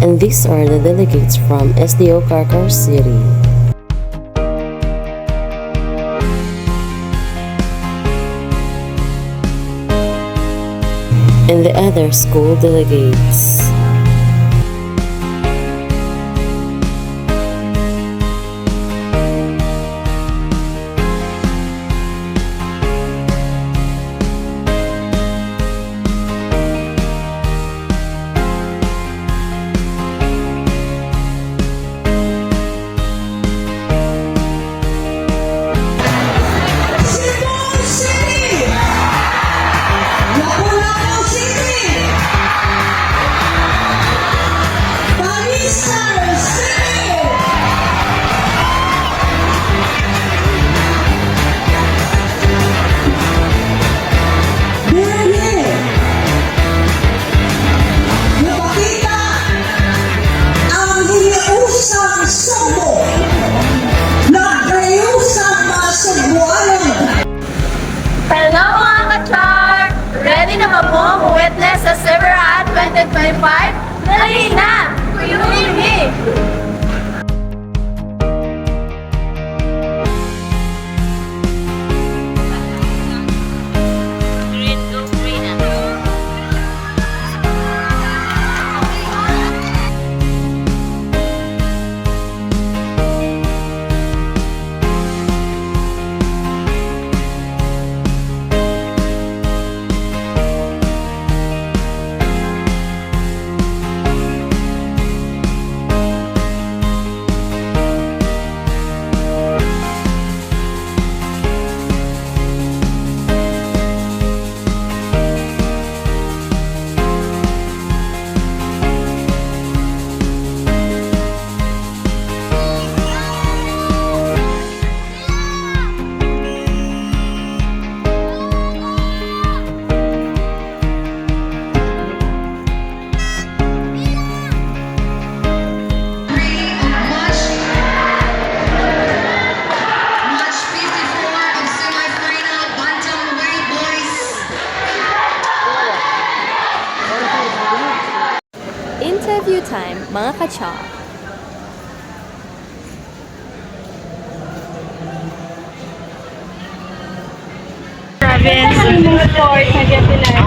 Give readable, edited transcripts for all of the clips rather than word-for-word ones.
And these are the delegates from SDO Carcar City. And the other school delegates. Hello mga ka-char! Ready na ba po witness sa Severaan 2025? Dali na! Kuyunin me! Interview time, mga ka-char. Province sport sa Gatilan.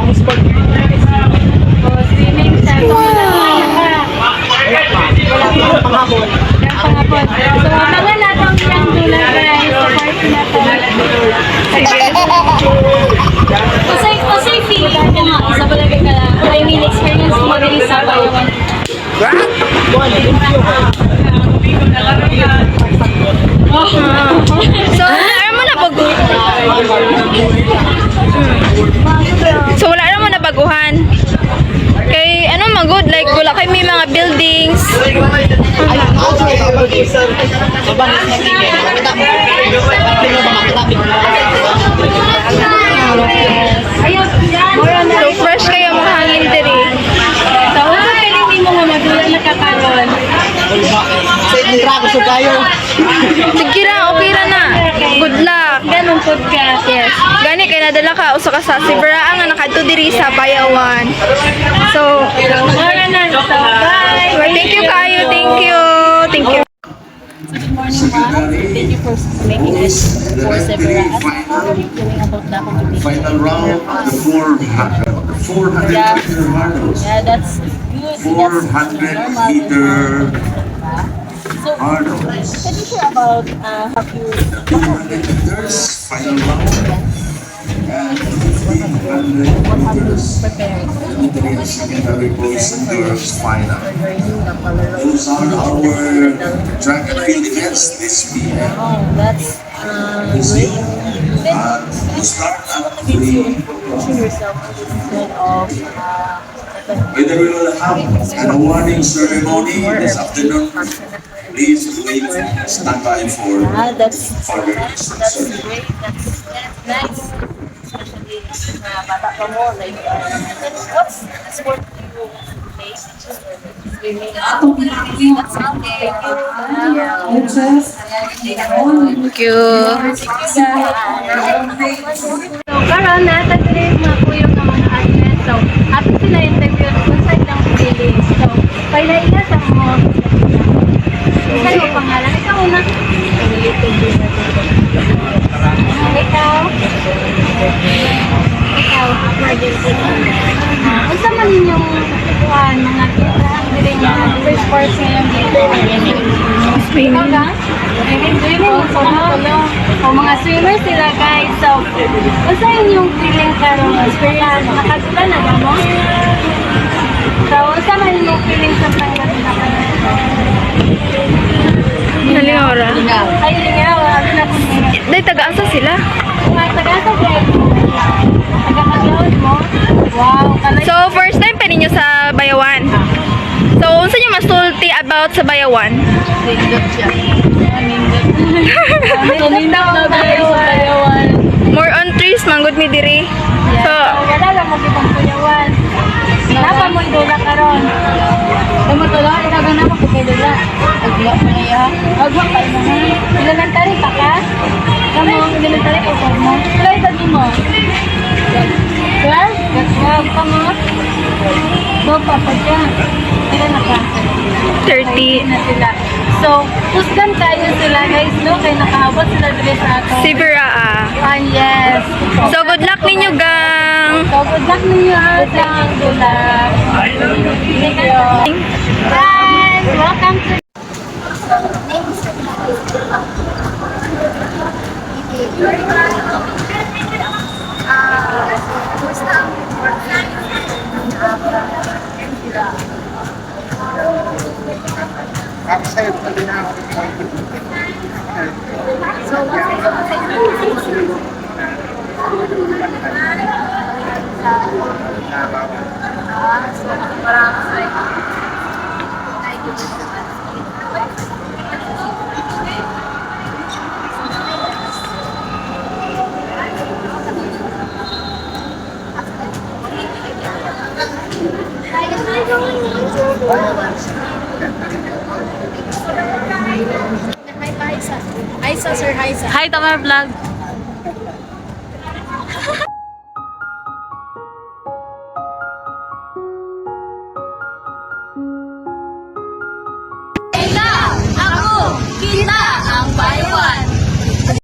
Swimming sa panghabon. So, mga latong yung dula guys. Support na to. Kasi feel ka nga. Isa pa lang ka lang. I mean, experience mo rin sa bayawan. So, ano mo na So, wala na mo na baguhan. Kay, ano magod, like, wala kay may mga buildings. So, fresh kayo mga hangin diri. So, ano ka mo nga madula na kakaroon? Sige ra, okay ra na. Good luck. Ganun po ka. Yes. Gani kay nadala ka usa ka sa Severaan nga nakadto diri sa Bayawan. So, Wala na. So, bye. thank you kayo. Thank you. Thank you. Good morning, ma'am. Thank you for making this for Severaan. Doing about the competition. Final round of the 400 meter hurdles. Yeah, that's good. 400 meter So, hurdles. can you share about have you 200 meters final round. And 1500 meters prepared? elementary and secondary boys and girls final. Those are our track and field events this PM. Oh, that's This great. year. Then, We start at what makes you 3. pushing yourself instead of Whether we will have an awarding ceremony this afternoon, please wait, stand by for that's further that's instructions. great. That's nice. Especially bata pa mo, like, what's the sport you play? Swimming. That's okay. Thank you. So, karon natagli mga kuyog ng mga athlete. So, ato sila interview kung saan lang feelings. So, Paila-ila sa mo. Saan mo pangalan? Ikaw una. Ikaw. Ikaw. Unsa man ninyong kuan mga kita diri nga first course ngayon dito. Swimming ka? Swimming so o mga swimmers sila guys. So, unsa inyong feeling karon? Experience nakakita na ba mo? So, unsa man inyong feeling sa pangkat na kayo? Nalingora. Ay, lingaw. Ano na kung meron? Day, taga-asa sila. Mga taga-asa guys. Taga-maglaon mo. Wow, kalay. So, first time pa ninyo sa Bayawan. So, unsa nyo masulti about sa Bayawan? Nindot na Bayawan. More on trees, manggod mi diri. So, Wala lang mo kitang kuyawan. Napa mo idula karon. Kamo tulo ikaw gana mo kay dula. Agwa mo ya. Agwa pa mo. Elementary pa ka? Kamo elementary ko mo. Try sa mo. Well, that's kamo. Go pa pa siya. Ilan na ka? 30. Na sila. So, pusgan kayo sila guys, no? Kaya nakaabot sila dili sa ato. Si Vera. Yes. So, good luck ninyo, gang. So, good luck ninyo. Good luck. Good luck. Thank you. Guys, welcome to Hi, Tamar Vlog.